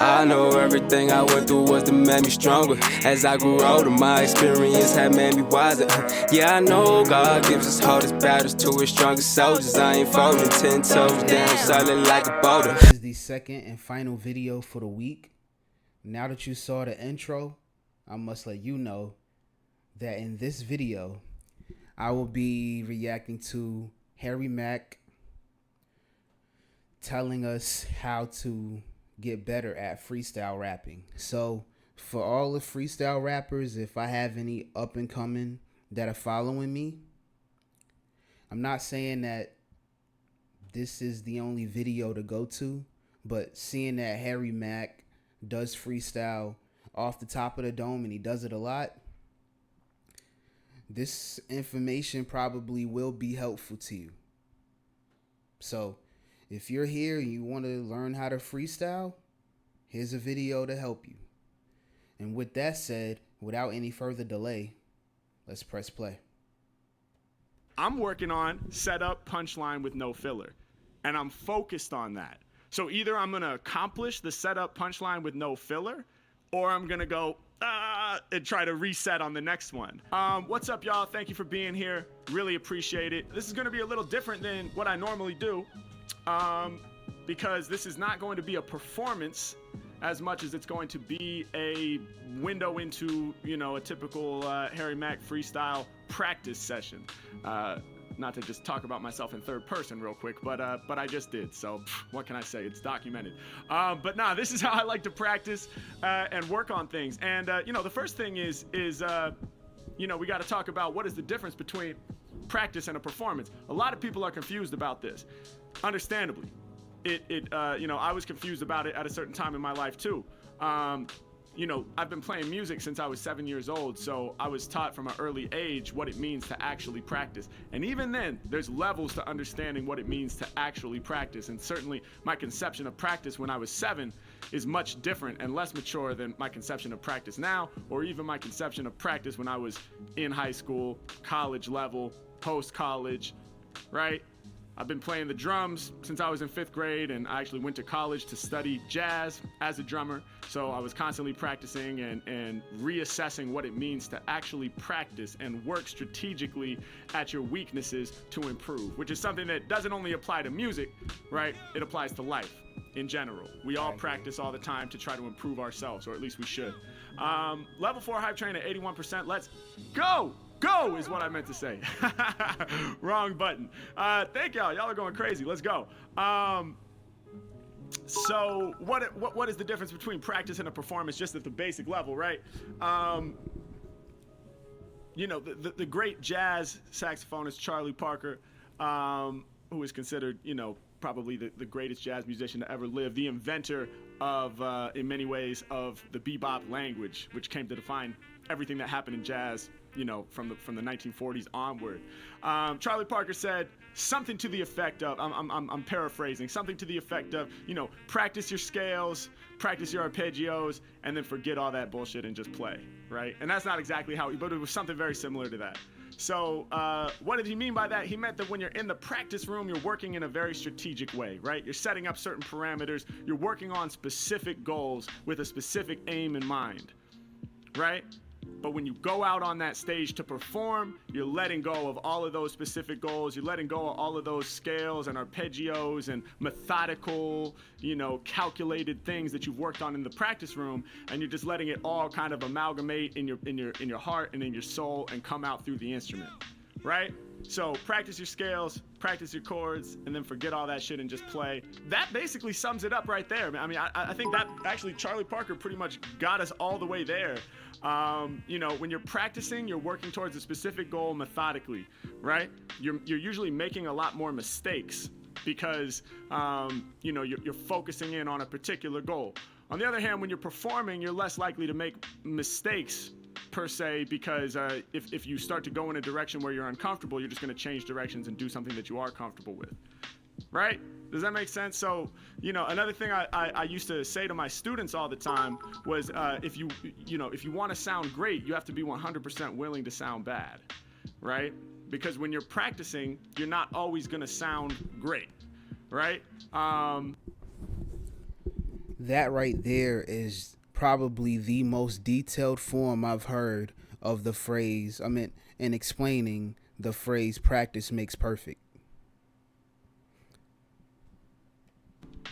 I know everything I went through was to make me stronger. As I grew older, my experience had made me wiser. Yeah, I know God gives us hardest battles to his strongest soldiers. I ain't folding 10 toes down, silent like a boulder. This is the second and final video for the week. Now that you saw the intro, I must let you know that in this video, I will be reacting to Harry Mack telling us how to get better at freestyle rapping. So for all the freestyle rappers, if I have any up and coming that are following me, I'm not saying that this is the only video to go to, but seeing that Harry Mack does freestyle off the top of the dome and he does it a lot, this information probably will be helpful to you. So if you're here and you want to learn how to freestyle, here's a video to help you. And with that said, without any further delay, let's press play. I'm working on setup, punchline with no filler, and I'm focused on that. So either I'm gonna accomplish the setup, punchline with no filler, or I'm gonna go and try to reset on the next one. What's up, y'all? Thank you for being here. Really appreciate it. This is gonna be a little different than what I normally do, because this is not going to be a performance as much as it's going to be a window into, a typical Harry Mack freestyle practice session. Not to just talk about myself in third person real quick, but I just did, so what can I say? It's documented. But nah, this is how I like to practice and work on things. And the first thing is we got to talk about what is the difference between practice and a performance. A lot of people are confused about this, understandably. I was confused about it at a certain time in my life too. I've been playing music since I was 7 years old, so I was taught from an early age what it means to actually practice. And even then, there's levels to understanding what it means to actually practice. And certainly my conception of practice when I was 7 is much different and less mature than my conception of practice now, or even my conception of practice when I was in high school, college level, post-college, right? I've been playing the drums since I was in 5th grade, and I actually went to college to study jazz as a drummer. So I was constantly practicing and reassessing what it means to actually practice and work strategically at your weaknesses to improve, which is something that doesn't only apply to music, right? It applies to life in general. We all practice all the time to try to improve ourselves, or at least we should. Level 4 hype train at 81%. Let's go! Go is what I meant to say. Wrong button. Thank y'all. Y'all are going crazy. Let's go. So what is the difference between practice and a performance, just at the basic level, right? The great jazz saxophonist Charlie Parker, who is considered, probably the greatest jazz musician to ever live, the inventor of, in many ways, of the bebop language, which came to define everything that happened in jazz, from the 1940s onward. Charlie Parker said something to the effect of, I'm paraphrasing, something to the effect of, practice your scales, practice your arpeggios, and then forget all that bullshit and just play, right? And that's not exactly how, but it was something very similar to that. So what did he mean by that? He meant that when you're in the practice room, you're working in a very strategic way, right? You're setting up certain parameters. You're working on specific goals with a specific aim in mind, right? But when you go out on that stage to perform, you're letting go of all of those specific goals. You're letting go of all of those scales and arpeggios and methodical, calculated things that you've worked on in the practice room, and you're just letting it all kind of amalgamate in your heart and in your soul and come out through the instrument, right? So practice your scales, practice your chords, and then forget all that shit and just play. That basically sums it up right there. I mean, I think that actually Charlie Parker pretty much got us all the way there. When you're practicing, you're working towards a specific goal methodically, right? You're usually making a lot more mistakes because, you're focusing in on a particular goal. On the other hand, when you're performing, you're less likely to make mistakes per se, because if you start to go in a direction where you're uncomfortable, you're just going to change directions and do something that you are comfortable with, right? Does that make sense? So, another thing I used to say to my students all the time was, if you want to sound great, you have to be 100% willing to sound bad, right? Because when you're practicing, you're not always going to sound great, right? That right there is probably the most detailed form I've heard of the phrase. I mean, in explaining the phrase "practice makes perfect."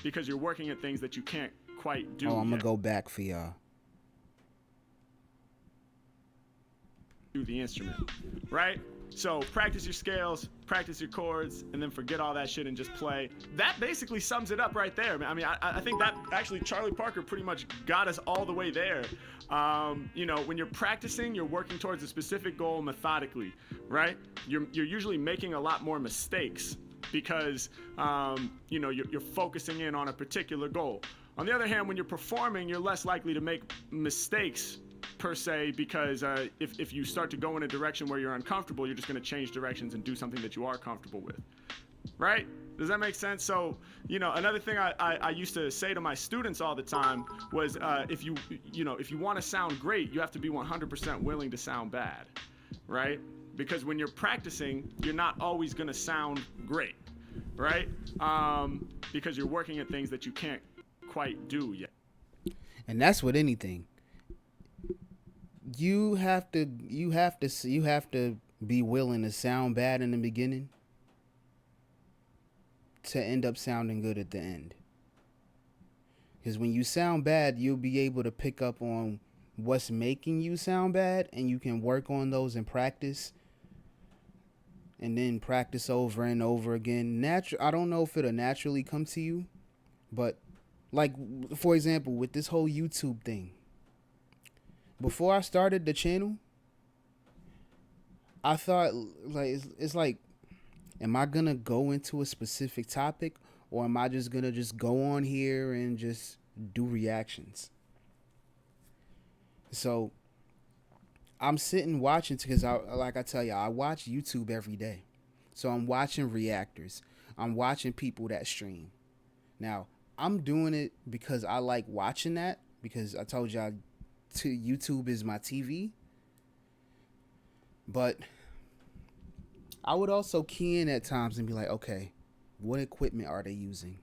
Because you're working at things that you can't quite do Oh, I'm yet. gonna go back for y'all. Do the instrument, right? So practice your scales, practice your chords, and then forget all that shit and just play. That basically sums it up right there. I mean, I think that actually Charlie Parker pretty much got us all the way there. You know, when you're practicing, you're working towards a specific goal methodically, right? You're usually making a lot more mistakes because you know, you're focusing in on a particular goal. On the other hand, when you're performing, you're less likely to make mistakes per se, because if you start to go in a direction where you're uncomfortable, you're just going to change directions and do something that you are comfortable with, right? Does that make sense? So, you know, another thing I used to say to my students all the time was if you want to sound great, you have to be 100% willing to sound bad, right? Because when you're practicing, you're not always going to sound great, right? Because you're working at things that you can't quite do yet. And that's with anything. You have to be willing to sound bad in the beginning to end up sounding good at the end. Because when you sound bad, you'll be able to pick up on what's making you sound bad, and you can work on those in practice, and then practice over and over again. I don't know if it'll naturally come to you, but like, for example, with this whole YouTube thing, before I started the channel, I thought, like, it's like, am I gonna go into a specific topic, or am I just gonna go on here and just do reactions? So I'm sitting watching, because like I tell you, I watch YouTube every day. So I'm watching reactors. I'm watching people that stream. Now, I'm doing it because I like watching that, because I told y'all YouTube is my TV. But I would also key in at times and be like, okay, what equipment are they using?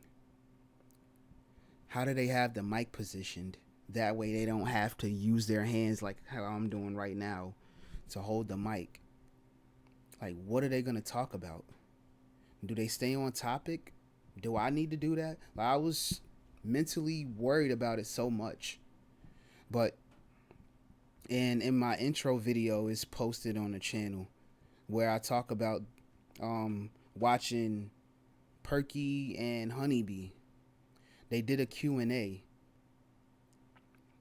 How do they have the mic positioned? That way they don't have to use their hands like how I'm doing right now to hold the mic. Like, what are they going to talk about? Do they stay on topic? Do I need to do that? Like, I was mentally worried about it so much. But in my intro video is posted on the channel, where I talk about watching Perky and Honeybee. They did a Q&A.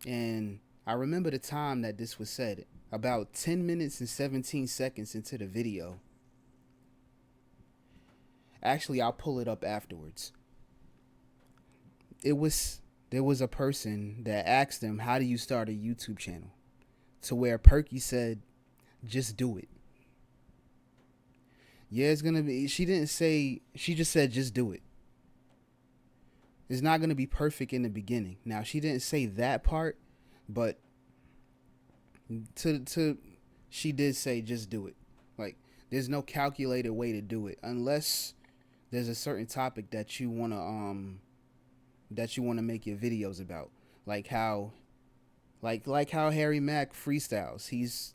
And I remember the time that this was said, about 10 minutes and 17 seconds into the video. Actually, I'll pull it up afterwards. There was a person that asked them, how do you start a YouTube channel? To where Perky said, just do it. Yeah, it's going to be, she just said, just do it. It's not going to be perfect in the beginning. Now, she didn't say that part, but she did say, just do it. Like, there's no calculated way to do it, unless there's a certain topic that you want to make your videos about. Like how Harry Mack freestyles. He's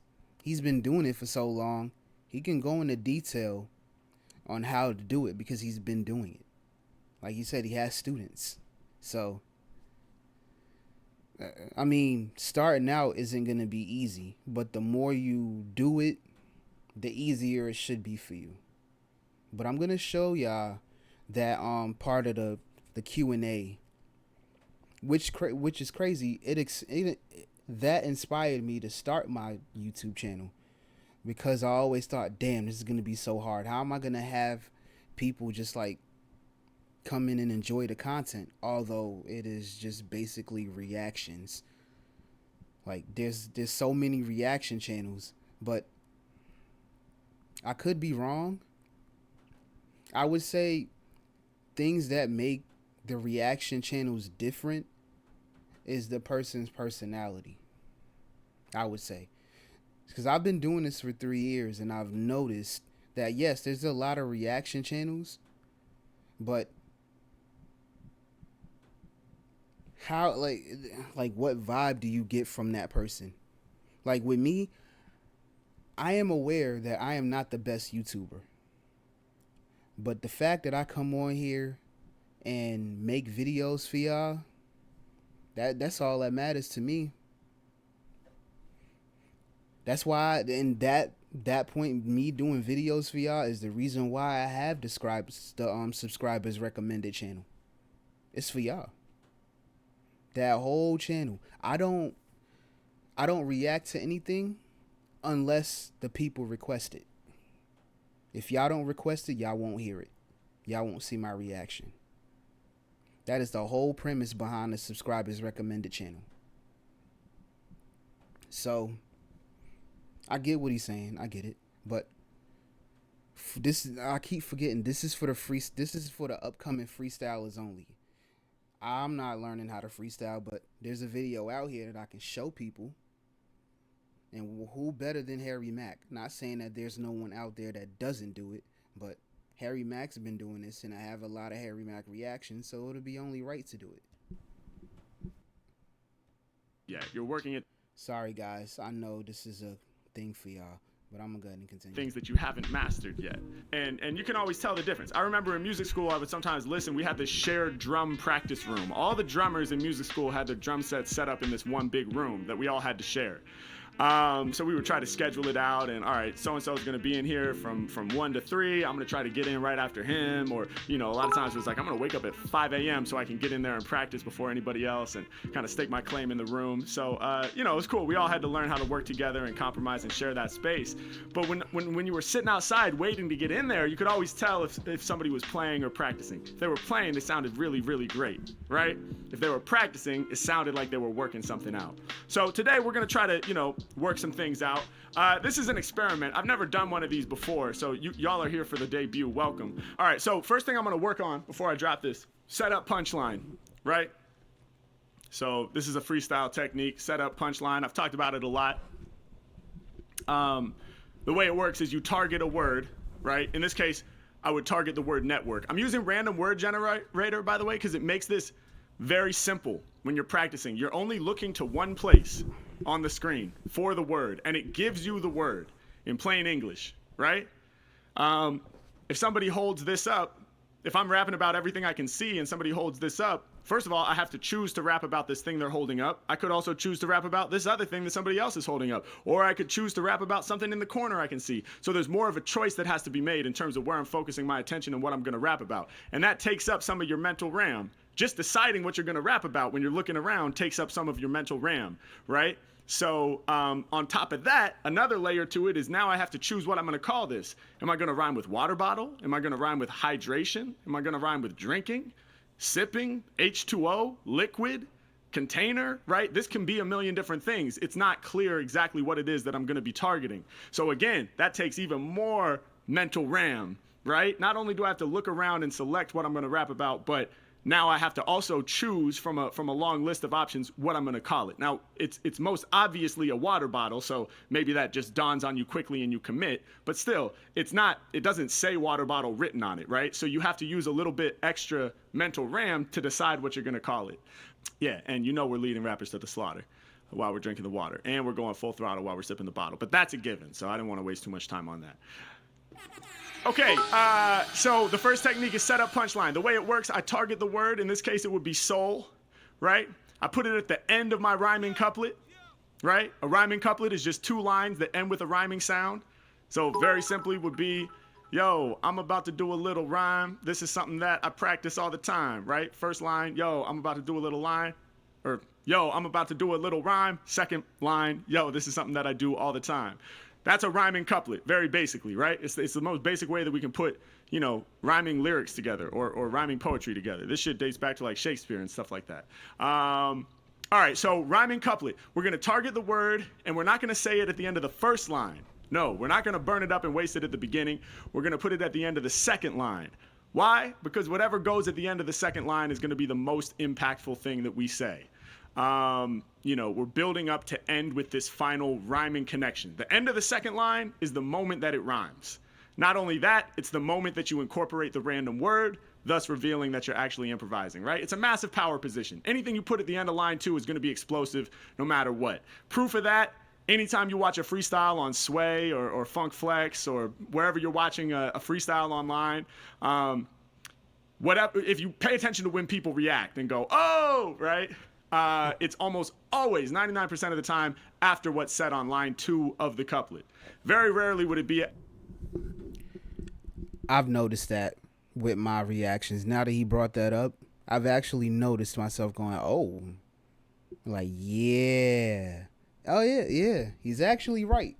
been doing it for so long, he can go into detail on how to do it because he's been doing it. Like you said, he has students. So, I mean, starting out isn't going to be easy, but the more you do it, the easier it should be for you. But I'm going to show y'all that part of the Q&A, which is crazy. That inspired me to start my YouTube channel, because I always thought, damn, this is going to be so hard. How am I going to have people just like come in and enjoy the content, although it is just basically reactions? Like, there's so many reaction channels, but I could be wrong. I would say things that make the reaction channels different is the person's personality, I would say. Because I've been doing this for 3 years, and I've noticed that, yes, there's a lot of reaction channels, but How like what vibe do you get from that person? Like with me, I am aware that I am not the best YouTuber. But the fact that I come on here and make videos for y'all, that's all that matters to me. That's why, and that point, me doing videos for y'all is the reason why I have described the subscribers recommended channel. It's for y'all. That whole channel. I don't react to anything unless the people request it. If y'all don't request it, y'all won't hear it. Y'all won't see my reaction. That is the whole premise behind the subscribers recommended channel. So I get what he's saying. I get it. But this, I keep forgetting, this is for the upcoming freestylers only. I'm not learning how to freestyle, but there's a video out here that I can show people. And who better than Harry Mack? Not saying that there's no one out there that doesn't do it, but Harry Mack's been doing this, and I have a lot of Harry Mack reactions, so it'll be only right to do it. Yeah, you're working at. Sorry, guys. I know this is a thing for y'all, but I'm gonna go ahead and continue. Things that you haven't mastered yet, and you can always tell the difference. I remember in music school, I would sometimes listen. We had this shared drum practice room. All the drummers in music school had their drum sets set up in this one big room that we all had to share. So we would try to schedule it out, and all right, so-and-so is going to be in here from 1 to 3. I'm going to try to get in right after him, or, you know, a lot of times it was like, I'm going to wake up at 5 a.m. so I can get in there and practice before anybody else and kind of stake my claim in the room. So, you know, it was cool. We all had to learn how to work together and compromise and share that space. But when you were sitting outside waiting to get in there, you could always tell if somebody was playing or practicing. If they were playing, they sounded really, really great, right? If they were practicing, it sounded like they were working something out. So today we're going to try to, you know, work some things out. This is an experiment. I've never done one of these before, so y'all are here for the debut. Welcome. All right, so first thing I'm going to work on before I drop this, set up punchline, right? So this is a freestyle technique, set up punchline. I've talked about it a lot. The way it works is you target a word, right? In this case, I would target the word network. I'm using random word generator, by the way, because it makes this very simple when you're practicing. You're only looking to one place on the screen for the word, and it gives you the word in plain English, right? If somebody holds this up, if I'm rapping about everything I can see and somebody holds this up, first of all, I have to choose to rap about this thing they're holding up. I could also choose to rap about this other thing that somebody else is holding up. Or I could choose to rap about something in the corner I can see. So there's more of a choice that has to be made in terms of where I'm focusing my attention and what I'm going to rap about. And that takes up some of your mental RAM. Just deciding what you're going to rap about when you're looking around takes up some of your mental RAM, right? So on top of that, another layer to it is now I have to choose what I'm going to call this. Am I going to rhyme with water bottle? Am I going to rhyme with hydration? Am I going to rhyme with drinking, sipping, H2O, liquid, container, right? This can be a million different things. It's not clear exactly what it is that I'm going to be targeting. So again, that takes even more mental RAM, right? Not only do I have to look around and select what I'm going to rap about, but now I have to also choose from a long list of options what I'm going to call it. Now, it's most obviously a water bottle, so maybe that just dawns on you quickly and you commit. But still, it doesn't say water bottle written on it, right? So you have to use a little bit extra mental RAM to decide what you're going to call it. Yeah, and you know we're leading rappers to the slaughter while we're drinking the water. And we're going full throttle while we're sipping the bottle. But that's a given, so I didn't want to waste too much time on that. Okay, so the first technique is set up punchline. The way it works, I target the word. In this case, it would be soul, right? I put it at the end of my rhyming couplet, right? A rhyming couplet is just 2 lines that end with a rhyming sound. So very simply would be, yo, I'm about to do a little rhyme. This is something that I practice all the time, right? First line, yo, I'm about to do a little line. Or, yo, I'm about to do a little rhyme. Second line, yo, this is something that I do all the time. That's a rhyming couplet, very basically, right? It's the most basic way that we can put, you know, rhyming lyrics together or rhyming poetry together. This shit dates back to like Shakespeare and stuff like that. All right, so rhyming couplet. We're going to target the word, and we're not going to say it at the end of the first line. No, we're not going to burn it up and waste it at the beginning. We're going to put it at the end of the second line. Why? Because whatever goes at the end of the second line is going to be the most impactful thing that we say. You know, we're building up to end with this final rhyming connection. The end of the second line is the moment that it rhymes. Not only that, it's the moment that you incorporate the random word. thus revealing that you're actually improvising, right? It's a massive power position. Anything you put at the end of line 2 is going to be explosive no matter what. Proof of that, anytime you watch a freestyle on Sway or Funk Flex or wherever you're watching a freestyle online, whatever, if you pay attention to when people react and go, oh, right? It's almost always 99% of the time after what's said on line 2 of the couplet. Very rarely would it be. I've noticed that with my reactions. Now that he brought that up, I've actually noticed myself going, oh, like, yeah. Oh, yeah. He's actually right.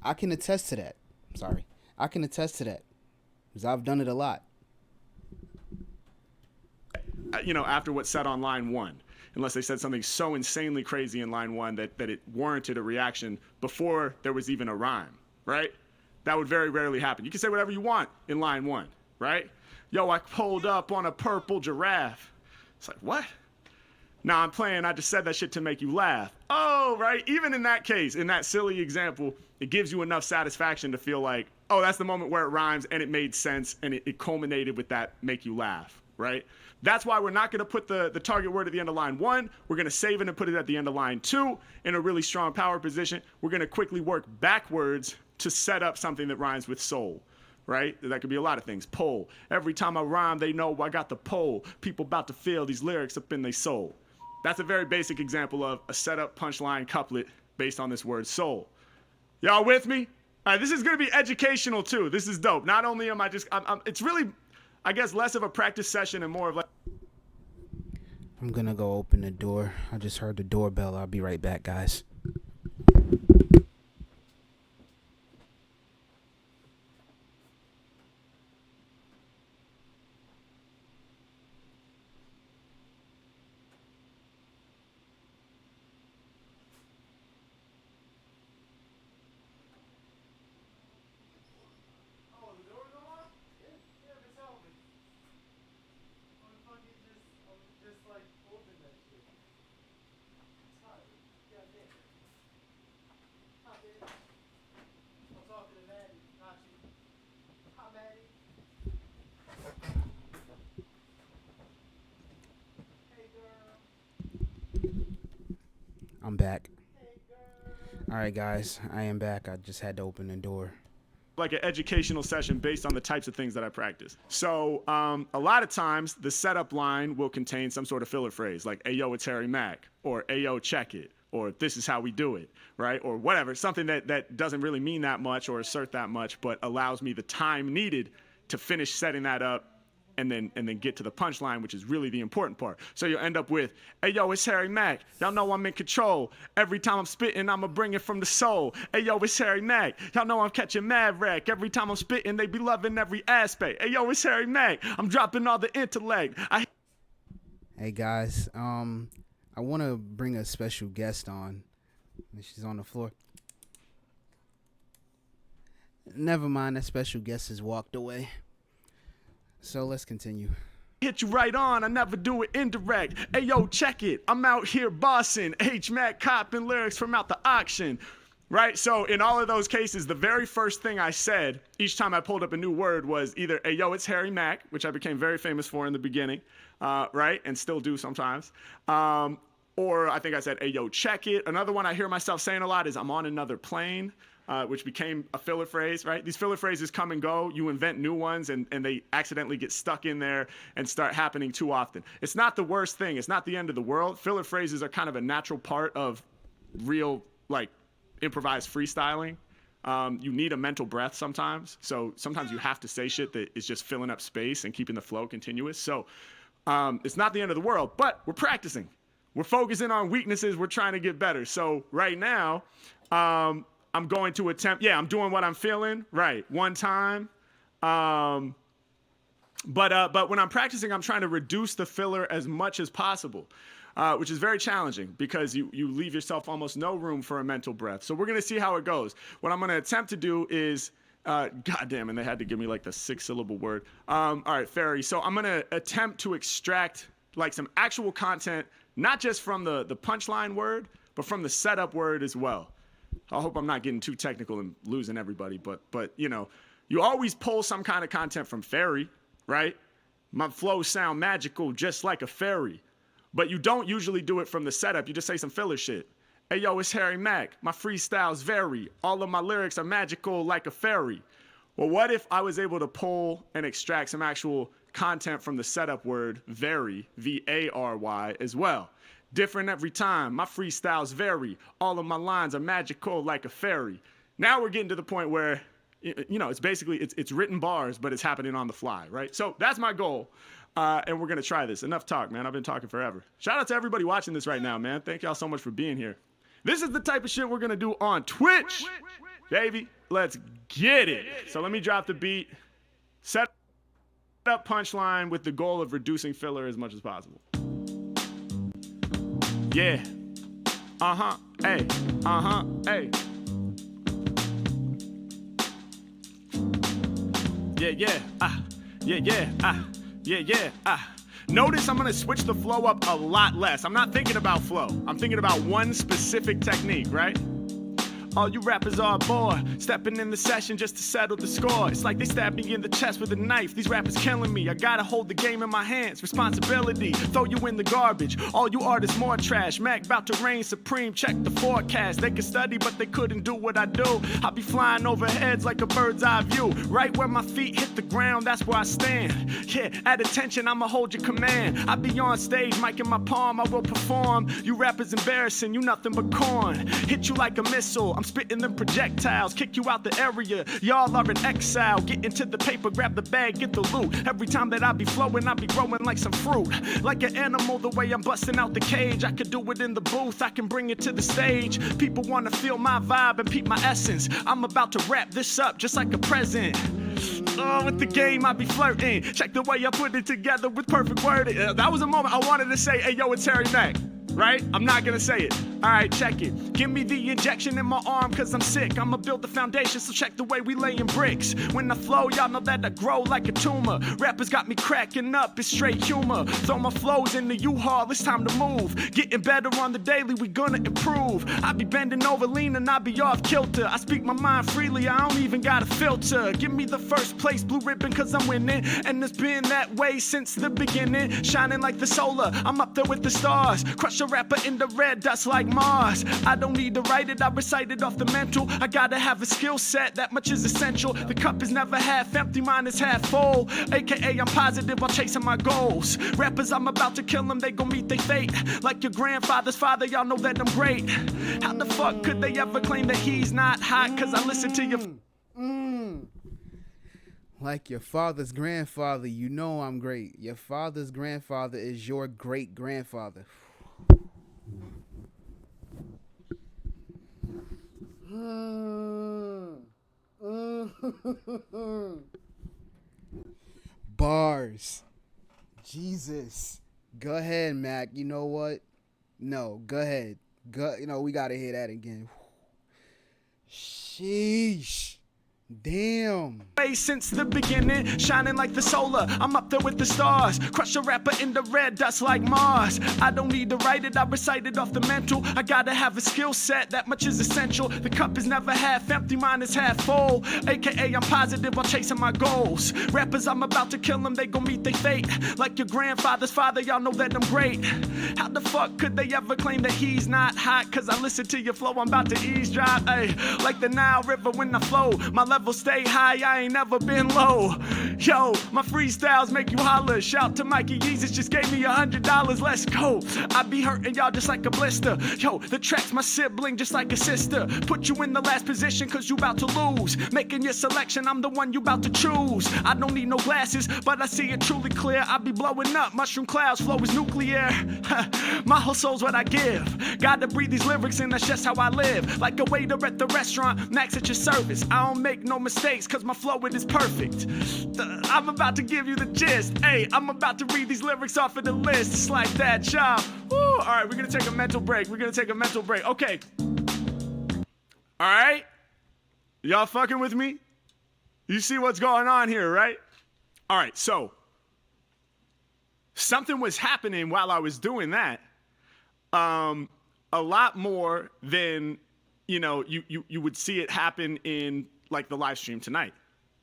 I can attest to that. I can attest to that because I've done it a lot. After what's said on line 1, unless they said something so insanely crazy in line 1 that it warranted a reaction before there was even a rhyme, right? That would very rarely happen. You can say whatever you want in line 1, right? Yo, I pulled up on a purple giraffe. It's like, what? Nah, I'm playing. I just said that shit to make you laugh. Oh, right? Even in that case, in that silly example, it gives you enough satisfaction to feel like, oh, that's the moment where it rhymes and it made sense and it culminated with that make you laugh, right? That's why we're not going to put the target word at the end of line 1. We're going to save it and put it at the end of line 2 in a really strong power position. We're going to quickly work backwards to set up something that rhymes with soul, right? That could be a lot of things. Pole. Every time I rhyme, they know I got the pole. People about to feel these lyrics up in their soul. That's a very basic example of a setup punchline couplet based on this word soul. Y'all with me? All right, this is going to be educational too. This is dope. Not only am I just, it's really, I guess, less of a practice session and more of like. I'm going to go open the door. I just heard the doorbell. I'll be right back, guys. I'm back. All right, guys, I am back. I just had to open the door. Like an educational session based on the types of things that I practice. So a lot of times the setup line will contain some sort of filler phrase like, hey, yo, it's Harry Mack, or hey, yo, check it, or this is how we do it, right? Or whatever, something that doesn't really mean that much or assert that much, but allows me the time needed to finish setting that up and then get to the punchline, which is really the important part. So you'll end up with, hey, yo, it's Harry Mack. Y'all know I'm in control. Every time I'm spitting, I'ma bring it from the soul. Hey, yo, it's Harry Mack. Y'all know I'm catching mad wreck. Every time I'm spitting, they be loving every aspect. Hey, yo, it's Harry Mack. I'm dropping all the intellect. Hey, guys, I want to bring a special guest on. She's on the floor. Never mind, that special guest has walked away. So let's continue. Hit you right on, I never do it indirect. Hey, yo, check it. I'm out here bossing. H-Mac copping lyrics from out the auction. Right? So in all of those cases, the very first thing I said each time I pulled up a new word was either, hey, yo, it's Harry Mack, which I became very famous for in the beginning, right? And still do sometimes. Or I think I said, hey, yo, check it. Another one I hear myself saying a lot is I'm on another plane. Which became a filler phrase, right? These filler phrases come and go. You invent new ones, and they accidentally get stuck in there and start happening too often. It's not the worst thing. It's not the end of the world. Filler phrases are kind of a natural part of real, like, improvised freestyling. You need a mental breath sometimes. So sometimes you have to say shit that is just filling up space and keeping the flow continuous. So it's not the end of the world, but we're practicing. We're focusing on weaknesses. We're trying to get better. So right now, I'm going to attempt, I'm doing what I'm feeling, right, one time. But when I'm practicing, I'm trying to reduce the filler as much as possible, which is very challenging because you leave yourself almost no room for a mental breath. So we're going to see how it goes. What I'm going to attempt to do is, goddamn, and they had to give me like the 6-syllable word. All right, fairy. So I'm going to attempt to extract like some actual content, not just from the punchline word, but from the setup word as well. I hope I'm not getting too technical and losing everybody, but you know, you always pull some kind of content from fairy, right? My flows sound magical just like a fairy. But you don't usually do it from the setup. You just say some filler shit. Hey, yo, it's Harry Mack. My freestyles vary. All of my lyrics are magical like a fairy. Well, what if I was able to pull and extract some actual content from the setup word vary, V-A-R-Y, as well? Different every time. My freestyles vary. All of my lines are magical like a fairy. Now we're getting to the point where, you know, it's basically, it's written bars, but it's happening on the fly, right? So that's my goal. And we're going to try this. Enough talk, man. I've been talking forever. Shout out to everybody watching this right now, man. Thank y'all so much for being here. This is the type of shit we're going to do on Twitch. Baby, let's get it. So let me drop the beat. Set up punchline with the goal of reducing filler as much as possible. Yeah. Uh-huh. Hey. Uh-huh. Hey. Yeah, yeah. Ah. Yeah, yeah. Ah. Yeah, yeah. Ah. Notice I'm gonna switch the flow up a lot less. I'm not thinking about flow. I'm thinking about one specific technique, right? All you rappers are bored, stepping in the session just to settle the score. It's like they stabbed me in the chest with a knife. These rappers killing me. I gotta hold the game in my hands. Responsibility, throw you in the garbage. All you artists more trash. Mack about to reign supreme. Check the forecast. They could study, but they couldn't do what I do. I be flying over heads like a bird's eye view. Right where my feet hit the ground, that's where I stand. Yeah, at attention, I'ma hold your command. I be on stage, mic in my palm, I will perform. You rappers embarrassing, you nothing but corn. Hit you like a missile. I'm spitting them projectiles, kick you out the area. Y'all are in exile. Get into the paper, grab the bag, get the loot. Every time that I be flowing, I be growing like some fruit. Like an animal, the way I'm busting out the cage. I could do it in the booth, I can bring it to the stage. People wanna feel my vibe and peep my essence. I'm about to wrap this up just like a present. Oh, with the game I be flirting. Check the way I put it together with perfect wording. That was a moment I wanted to say, hey yo, it's Harry Mack. Right? I'm not gonna say it. Alright, check it. Give me the injection in my arm cause I'm sick. I'ma build the foundation, so check the way we laying bricks. When I flow, y'all know that I grow like a tumor. Rappers got me cracking up, it's straight humor. Throw my flows in the U-Haul, it's time to move. Getting better on the daily, we gonna improve. I be bending over, leaning, I be off kilter. I speak my mind freely, I don't even got a filter. Give me the first place, blue ribbon cause I'm winning. And it's been that way since the beginning. Shining like the solar, I'm up there with the stars. Crush a rapper in the red dust like Mars. I don't need to write it, I recite it off the mental. I gotta have a skill set, that much is essential. The cup is never half empty, mine is half full. AKA I'm positive while chasing my goals. Rappers, I'm about to kill them, they gon' meet their fate. Like your grandfather's father, y'all know that I'm great. How the fuck could they ever claim that he's not hot? Cause I listen to your Like your father's grandfather, you know I'm great. Your father's grandfather is your great grandfather. Bars. Jesus. Go ahead, Mac. You know what? No, go ahead. We gotta hear that again. Sheesh. Damn. Since the beginning, shining like the solar. I'm up there with the stars. Crush a rapper in the red dust like Mars. I don't need to write it, I recite it off the mental. I gotta have a skill set, that much is essential. The cup is never half empty, mine is half full. AKA I'm positive while chasing my goals. Rappers, I'm about to kill them, they gon' meet their fate. Like your grandfather's father, y'all know that I'm great. How the fuck could they ever claim that he's not hot? Cause I listen to your flow, I'm about to eavesdrop. Ay, like the Nile River when I flow. My level stay high, I ain't never been low. Yo, my freestyles make you holler. Shout to Mikey Jesus, just gave me $100, let's go. I be hurting y'all just like a blister. Yo, the track's my sibling just like a sister. Put you in the last position cause you about to lose. Making your selection, I'm the one you about to choose. I don't need no glasses, but I see it truly clear. I be blowing up, mushroom clouds, flow is nuclear. My whole soul's what I give. Gotta breathe these lyrics and that's just how I live. Like a waiter at the restaurant, Max at your service. I don't make no mistakes cause my flow it is perfect. I'm about to give you the gist. Hey, I'm about to read these lyrics off of the list. It's like that, y'all. Woo. All right, we're gonna take a mental break. Okay. All right. Y'all fucking with me? You see what's going on here, right? All right, so something was happening while I was doing that. A lot more than, you would see it happen in like the live stream tonight.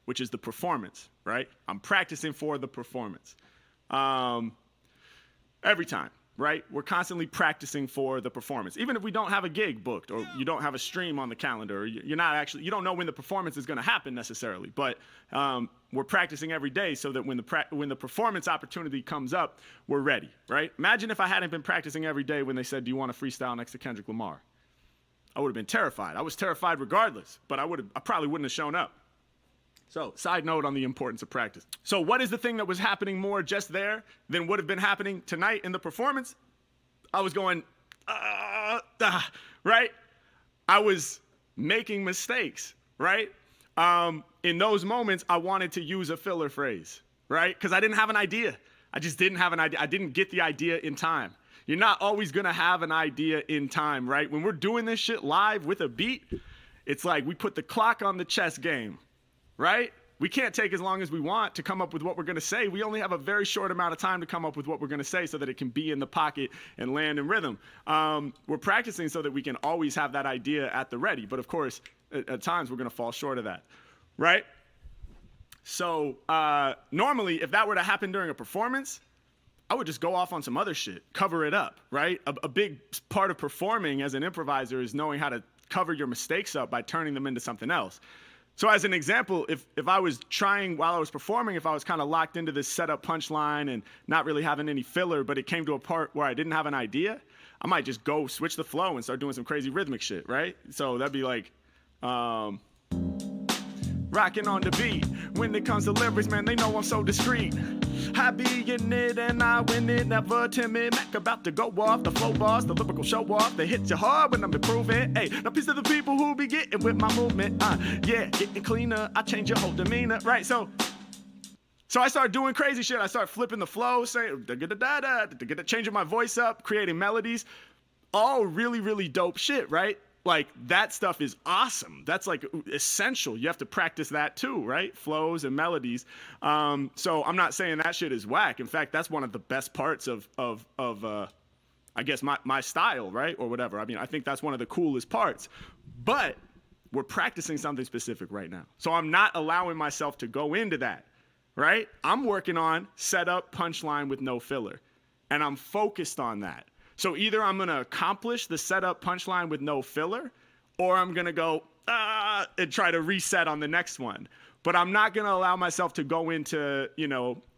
which is the performance, right? I'm practicing for the performance. Every time, right? We're constantly practicing for the performance. Even if we don't have a gig booked or you don't have a stream on the calendar, or you don't know when the performance is going to happen necessarily, but we're practicing every day so that when the performance opportunity comes up, we're ready, right? Imagine if I hadn't been practicing every day when they said, do you want to freestyle next to Kendrick Lamar? I would have been terrified. I was terrified regardless, but I probably wouldn't have shown up. So, side note on the importance of practice. So, what is the thing that was happening more just there than would have been happening tonight in the performance? I was going, right? I was making mistakes, right? In those moments, I wanted to use a filler phrase, right? Because I didn't have an idea. I just didn't have an idea. I didn't get the idea in time. You're not always going to have an idea in time, right? When we're doing this shit live with a beat, it's like we put the clock on the chess game. Right? We can't take as long as we want to come up with what we're going to say. We only have a very short amount of time to come up with what we're going to say so that it can be in the pocket and land in rhythm. We're practicing so that we can always have that idea at the ready. But of course, at times we're going to fall short of that. Right? So normally, if that were to happen during a performance, I would just go off on some other shit, cover it up, right? A big part of performing as an improviser is knowing how to cover your mistakes up by turning them into something else. So as an example, if I was trying while I was performing, if I was kind of locked into this setup punchline and not really having any filler, but it came to a part where I didn't have an idea, I might just go switch the flow and start doing some crazy rhythmic shit, right? So that'd be like, rocking on the beat. When it comes to lyrics, man, they know I'm so discreet. I be in it and I win it, never timid. Mack about to go off, the flow bars, the lyrical show off. They hit you hard when I'm improving. Hey, now peace to the people who be getting with my movement. Yeah, getting cleaner, I change your whole demeanor, right? So I start doing crazy shit. I start flipping the flow, saying changing my voice up, creating melodies. All really, really dope shit, right? Like, that stuff is awesome. That's, like, essential. You have to practice that, too, right? Flows and melodies. So I'm not saying that shit is whack. In fact, that's one of the best parts of I guess, my style, right? Or whatever. I mean, I think that's one of the coolest parts. But we're practicing something specific right now. So I'm not allowing myself to go into that, right? I'm working on setup, punchline with no filler. And I'm focused on that. So either I'm going to accomplish the setup punchline with no filler, or I'm going to go, and try to reset on the next one. But I'm not going to allow myself to go into,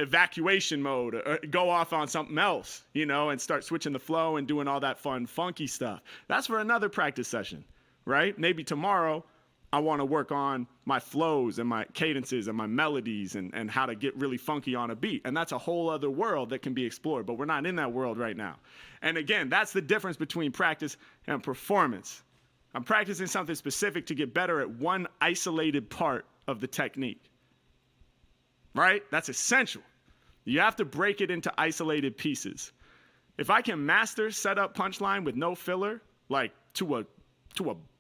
evacuation mode or go off on something else, and start switching the flow and doing all that fun, funky stuff. That's for another practice session, right? Maybe tomorrow I want to work on my flows and my cadences and my melodies and how to get really funky on a beat. And that's a whole other world that can be explored, but we're not in that world right now. And again, that's the difference between practice and performance. I'm practicing something specific to get better at one isolated part of the technique, right? That's essential. You have to break it into isolated pieces. If I can master setup punchline with no filler, like to a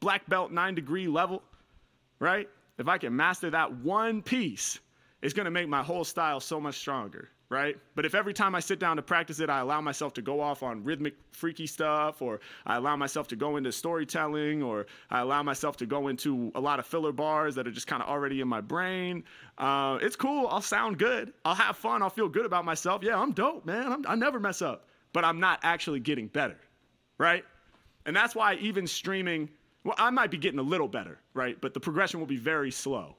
black belt 9-degree level, right? If I can master that one piece, it's going to make my whole style so much stronger, right? But if every time I sit down to practice it, I allow myself to go off on rhythmic, freaky stuff, or I allow myself to go into storytelling, or I allow myself to go into a lot of filler bars that are just kind of already in my brain, it's cool. I'll sound good. I'll have fun. I'll feel good about myself. Yeah, I'm dope, man. I never mess up. But I'm not actually getting better, right? And that's why even streaming, well, I might be getting a little better, right? But the progression will be very slow,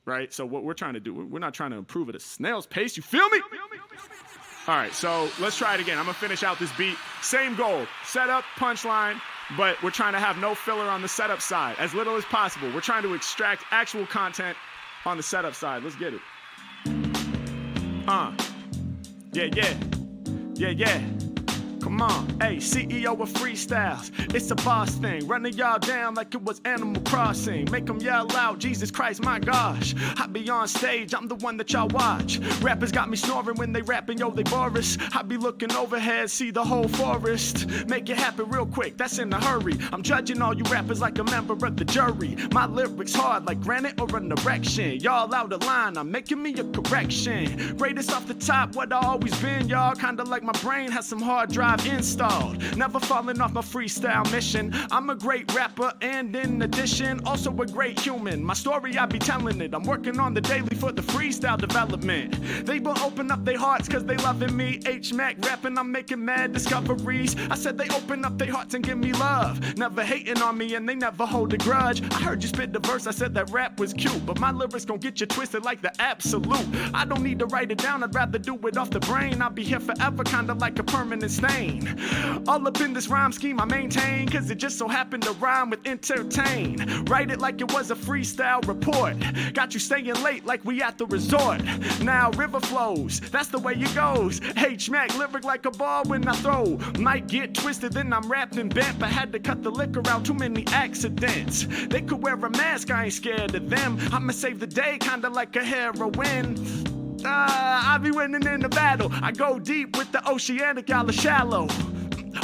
right? So what we're trying to do, we're not trying to improve at a snail's pace. You feel me? All right, so let's try it again. I'm going to finish out this beat. Same goal, setup, punchline, but we're trying to have no filler on the setup side, as little as possible. We're trying to extract actual content on the setup side. Let's get it. Yeah. Come on, hey, CEO of Freestyles. It's a boss thing, running y'all down like it was Animal Crossing. Make them yell out, Jesus Christ, my gosh. I be on stage, I'm the one that y'all watch. Rappers got me snoring when they rapping, yo, they Boris. I be looking overhead, see the whole forest. Make it happen real quick, that's in a hurry. I'm judging all you rappers like a member of the jury. My lyrics hard like granite or an erection. Y'all out of line, I'm making me a correction. Greatest off the top, what I always been, y'all. Kinda like my brain has some hard drive installed. Never falling off my freestyle mission. I'm a great rapper and in addition, also a great human. My story, I be telling it. I'm working on the daily for the freestyle development. They will open up their hearts cause they loving me. Mack rapping, I'm making mad discoveries. I said they open up their hearts and give me love. Never hating on me and they never hold a grudge. I heard you spit the verse, I said that rap was cute, but my lyrics gon' get you twisted like the absolute. I don't need to write it down, I'd rather do it off the brain. I'll be here forever, kinda like a permanent stain. All up in this rhyme scheme I maintain, cause it just so happened to rhyme with entertain. Write it like it was a freestyle report. Got you staying late like we at the resort. Now river flows, that's the way it goes. Mack lyric like a ball when I throw. Might get twisted, then I'm rapping bent, but had to cut the liquor out, too many accidents. They could wear a mask, I ain't scared of them. I'ma save the day, kinda like a heroine. I be winning in the battle. I go deep with the oceanic, y'all are shallow.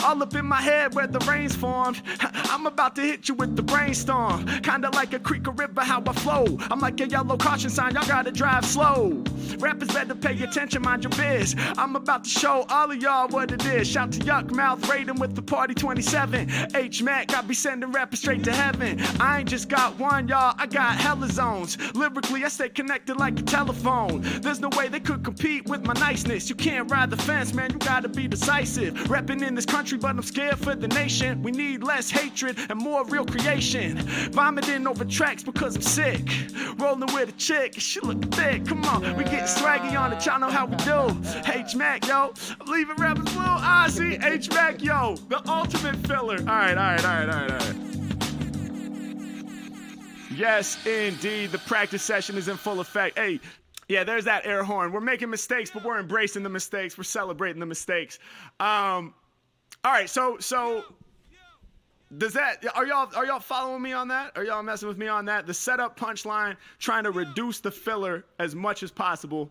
All up in my head where the rain's formed. I'm about to hit you with the brainstorm. Kinda like a creek or river, how I flow. I'm like a yellow caution sign, y'all gotta drive slow. Rappers better pay attention, mind your biz. I'm about to show all of y'all what it is. Shout to Yuck Mouth, raiding with the party 27. Mack, I be sending rappers straight to heaven. I ain't just got one, y'all, I got hella zones. Lyrically, I stay connected like a telephone. There's no way they could compete with my niceness. You can't ride the fence, man, you gotta be decisive. Repping in this country, but I'm scared for the nation. We need less hatred and more real creation. Vomiting over tracks because I'm sick. Rolling with a chick, she look thick. Come on, we getting swaggy on it, y'all know how we do. Mack, yo, I'm leaving rappers blue. I see Mack, yo, the ultimate filler. All right. Yes, indeed, the practice session is in full effect. Hey, yeah, there's that air horn. We're making mistakes, but we're embracing the mistakes. We're celebrating the mistakes. All right, so does that, are y'all following me on that? Are y'all messing with me on that? The setup punchline, trying to reduce the filler as much as possible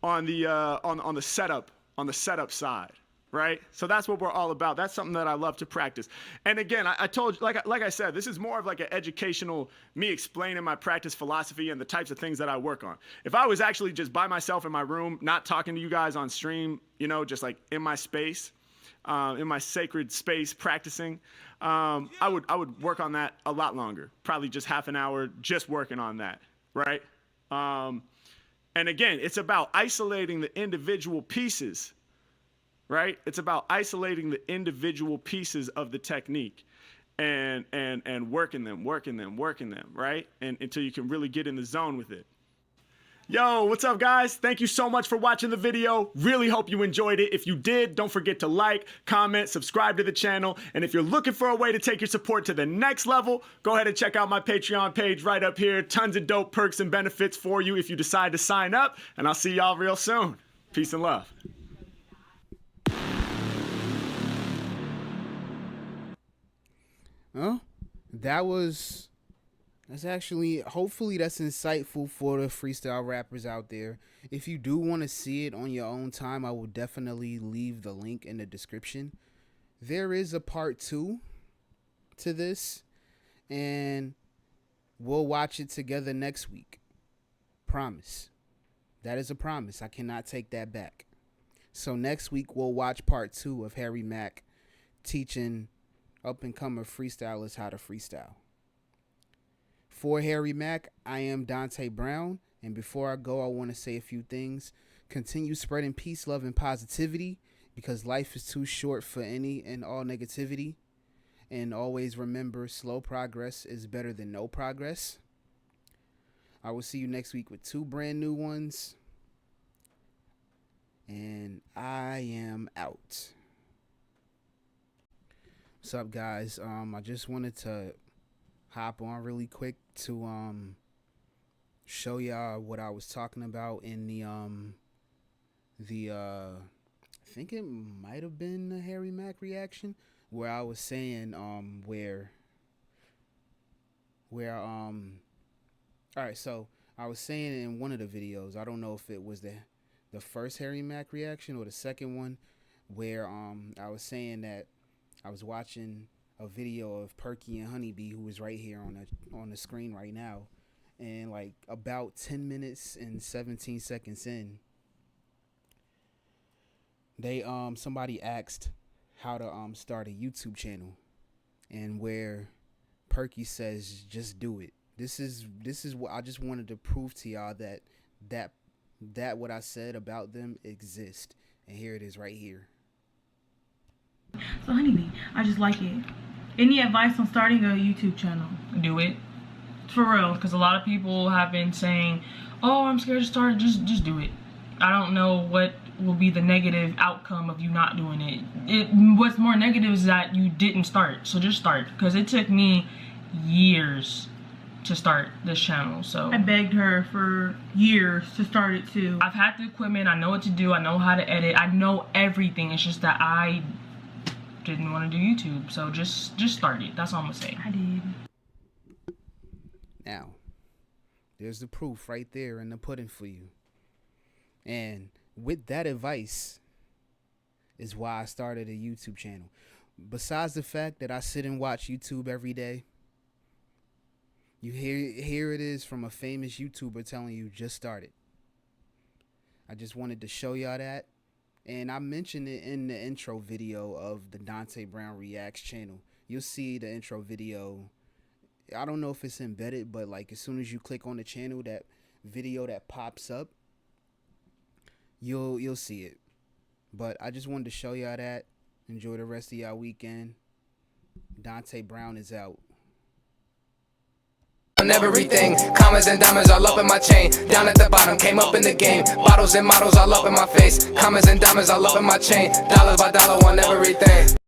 on the setup side, right? So that's what we're all about. That's something that I love to practice. And again, I told you, like I said, this is more of like an educational, me explaining my practice philosophy and the types of things that I work on. If I was actually just by myself in my room, not talking to you guys on stream, you know, just like in my space, in my sacred space practicing, I would work on that a lot longer, probably just half an hour just working on that, right? And again, it's about isolating the individual pieces, right? It's about isolating the individual pieces of the technique and working them, right? And until you can really get in the zone with it. Yo, what's up, guys? Thank you so much for watching the video. Really hope you enjoyed it. If you did, don't forget to like, comment, subscribe to the channel. And if you're looking for a way to take your support to the next level, go ahead and check out my Patreon page right up here. Tons of dope perks and benefits for you if you decide to sign up. And I'll see y'all real soon. Peace and love. Well, that's actually, hopefully that's insightful for the freestyle rappers out there. If you do want to see it on your own time, I will definitely leave the link in the description. There is a part 2 to this, and we'll watch it together next week. Promise. That is a promise. I cannot take that back. So next week we'll watch part 2 of Mack teaching up-and-comer freestylers how to freestyle. For Mack, I am Dante Brown, and before I go, I want to say a few things. Continue spreading peace, love, and positivity, because life is too short for any and all negativity. And always remember, slow progress is better than no progress. I will see you next week with 2 brand new ones. And I am out. What's up, guys? I just wanted to hop on really quick to show y'all what I was talking about in the I think it might have been the Mack reaction, where I was saying where all right, so I was saying in one of the videos, I don't know if it was the first Mack reaction or the second one, where I was saying that I was watching a video of Perky and Honeybee, who is right here on the screen right now, and like about 10 minutes and 17 seconds in, they somebody asked how to start a YouTube channel, and where Perky says just do it. This is what I just wanted to prove to y'all, that what I said about them exists, and here it is right here. So Honeybee, I just like it. Any advice on starting a YouTube channel? Do it. For real, because a lot of people have been saying, oh, I'm scared to start. Just do it. I don't know what will be the negative outcome of you not doing it. What's more negative is that you didn't start. So just start, because it took me years to start this channel. So I begged her for years to start it too. I've had the equipment, I know what to do, I know how to edit, I know everything. It's just that I didn't want to do YouTube. So just start it. That's all I'm gonna say. I did. Now, there's the proof right there in the pudding for you. And with that advice is why I started a YouTube channel. Besides the fact that I sit and watch YouTube every day, you here it is from a famous YouTuber telling you just start it. I just wanted to show y'all that. And I mentioned it in the intro video of the Dante Brown Reacts channel. You'll see the intro video. I don't know if it's embedded, but like as soon as you click on the channel, that video that pops up, you'll see it. But I just wanted to show y'all that. Enjoy the rest of y'all weekend. Dante Brown is out. On everything, commas and diamonds all up in my chain. Down at the bottom, came up in the game. Bottles and models all up in my face. Commas and diamonds all up in my chain. Dollars by dollar on everything.